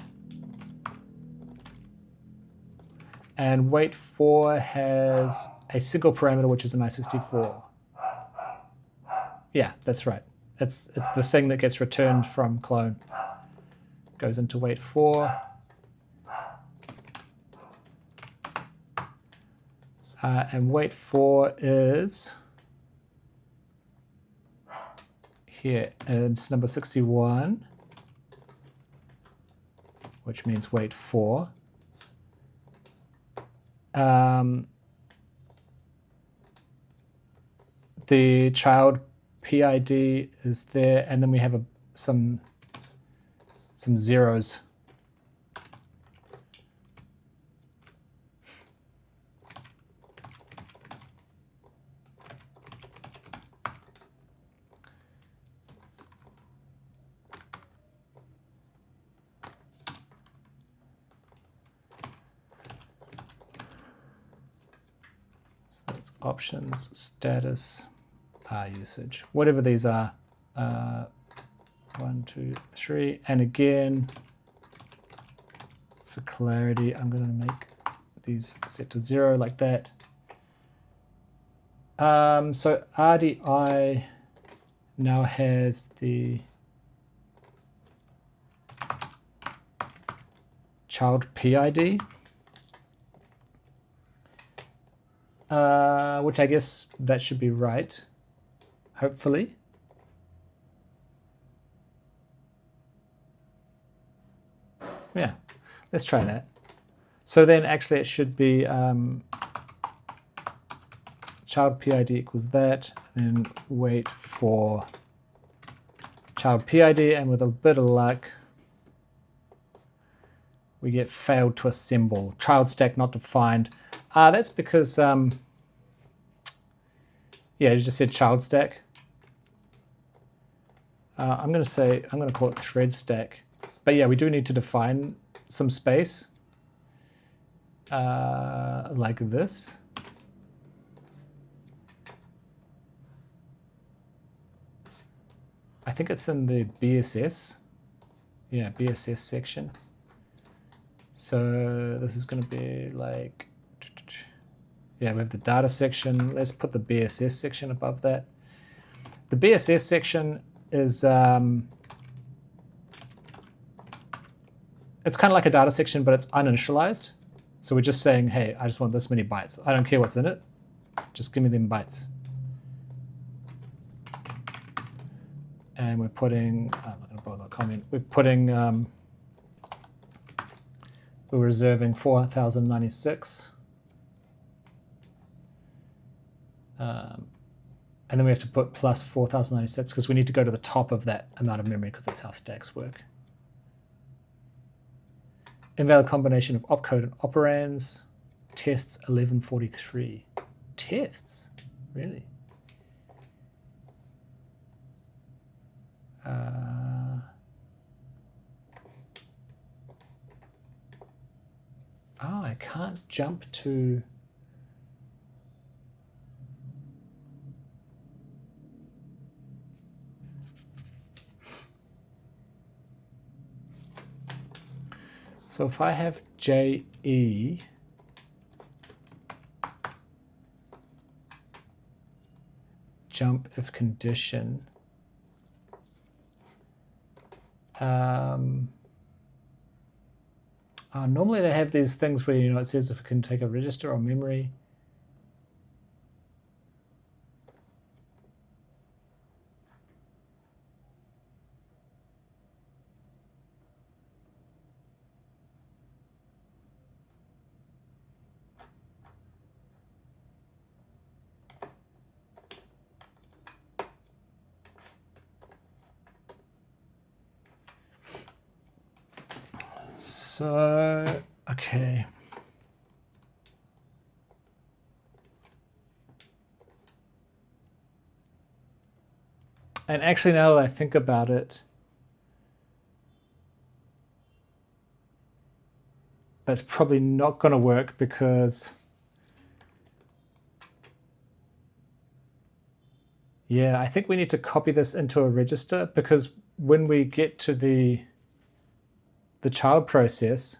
And wait for has a single parameter, which is an I64. Yeah, that's right. It's the thing that gets returned from clone. Goes into wait for. And wait for is here. It's number 61, which means wait for. The child PID is there, and then we have some zeros. So it's options, status, usage, whatever these are. 1, 2, 3, and again, for clarity, I'm going to make these set to 0 like that. So RDI now has the child PID, which I guess that should be right, hopefully. Yeah, let's try that. So then actually it should be child PID equals that, and wait for child PID, and with a bit of luck, we get failed to assemble. Child stack not defined. That's because, yeah, you just said child stack. I'm going to call it thread stack. But yeah, we do need to define some space, like this. I think it's in the BSS. Yeah, BSS section. So this is going to be like, yeah, we have the data section. Let's put the BSS section above that. The BSS section is, it's kind of like a data section, but it's uninitialized. So we're just saying, hey, I just want this many bytes. I don't care what's in it. Just give me them bytes. And we're putting, I'm not going to bother a comment. We're putting, we're reserving 4096. And then we have to put plus 4096 because we need to go to the top of that amount of memory because that's how stacks work. Invalid combination of opcode and operands. Tests 1143. Tests? Really? Oh, I can't jump to... So if I have JE, jump if condition, Normally they have these things where, it says if it can take a register or memory. So, okay. And actually, now that I think about it, that's probably not going to work because, yeah, I think we need to copy this into a register, because when we get to the child process,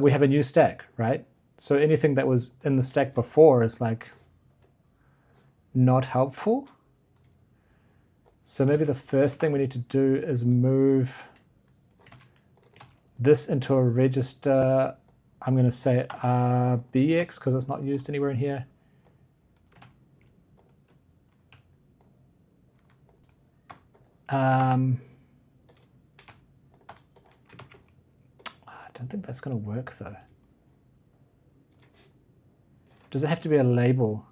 we have a new stack, right? So anything that was in the stack before is like not helpful. So maybe the first thing we need to do is move this into a register. I'm going to say RBX because it's not used anywhere in here. I don't think that's going to work though. Does it have to be a label?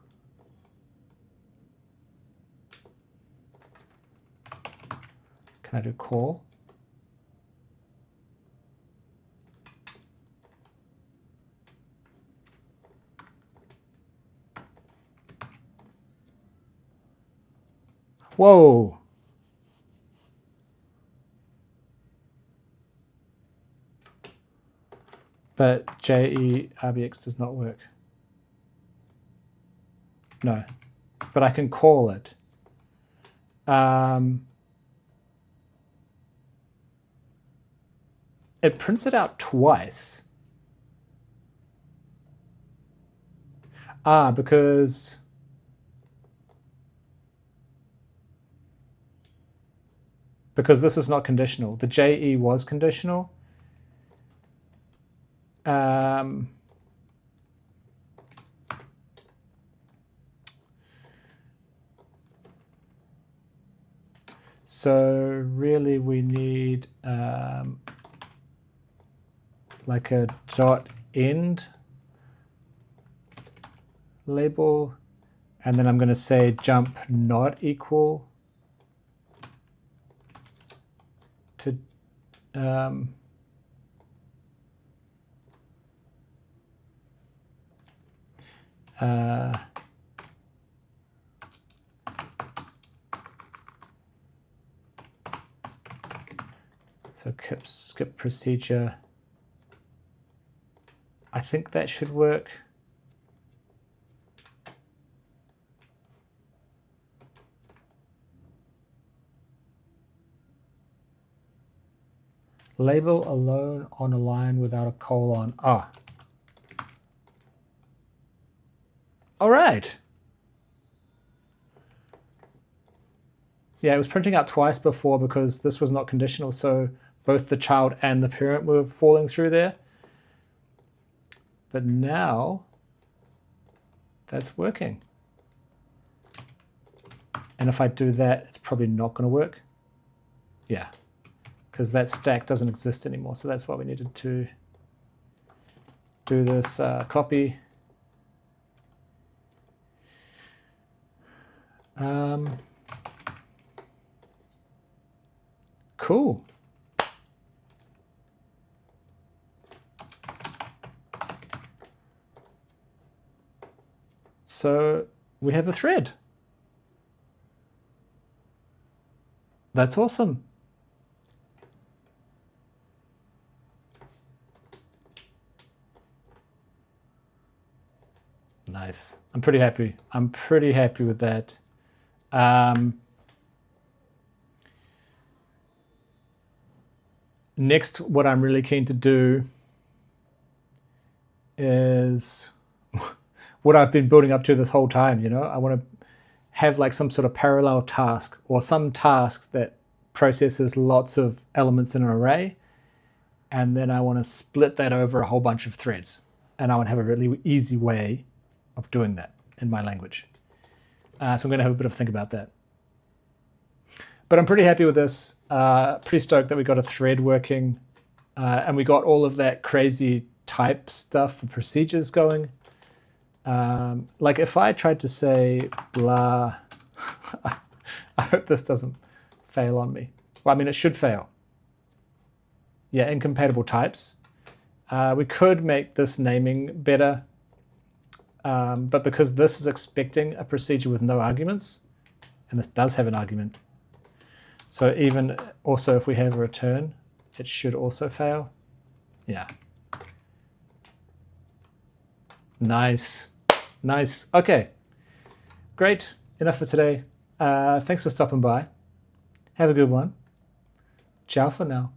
Can I do call? Whoa. But JERBX does not work. No, but I can call it. It prints it out twice. Because this is not conditional. The JE was conditional. So really we need like a dot end label, and then I'm going to say jump not equal to so skip procedure. I think that should work. Label alone on a line without a colon. All right. Yeah, it was printing out twice before because this was not conditional, so both the child and the parent were falling through there. But now that's working. And if I do that, it's probably not going to work. Yeah, because that stack doesn't exist anymore. So that's why we needed to do this copy. Cool. So we have a thread. That's awesome. Nice. I'm pretty happy. I'm pretty happy with that. Next, what I'm really keen to do is what I've been building up to this whole time. I want to have like some sort of parallel task or some task that processes lots of elements in an array. and then I want to split that over a whole bunch of threads. And I want to have a really easy way of doing that in my language. So I'm going to have a bit of a think about that. But I'm pretty happy with this. Pretty stoked that we got a thread working, and we got all of that crazy type stuff for procedures going. Like if I tried to say blah, I hope this doesn't fail on me. Well, I mean, it should fail. Yeah, incompatible types. We could make this naming better, but because this is expecting a procedure with no arguments, and this does have an argument, so even also if we have a return, it should also fail. Yeah. Nice. Nice. Okay. Great. Enough for today. Thanks for stopping by. Have a good one. Ciao for now.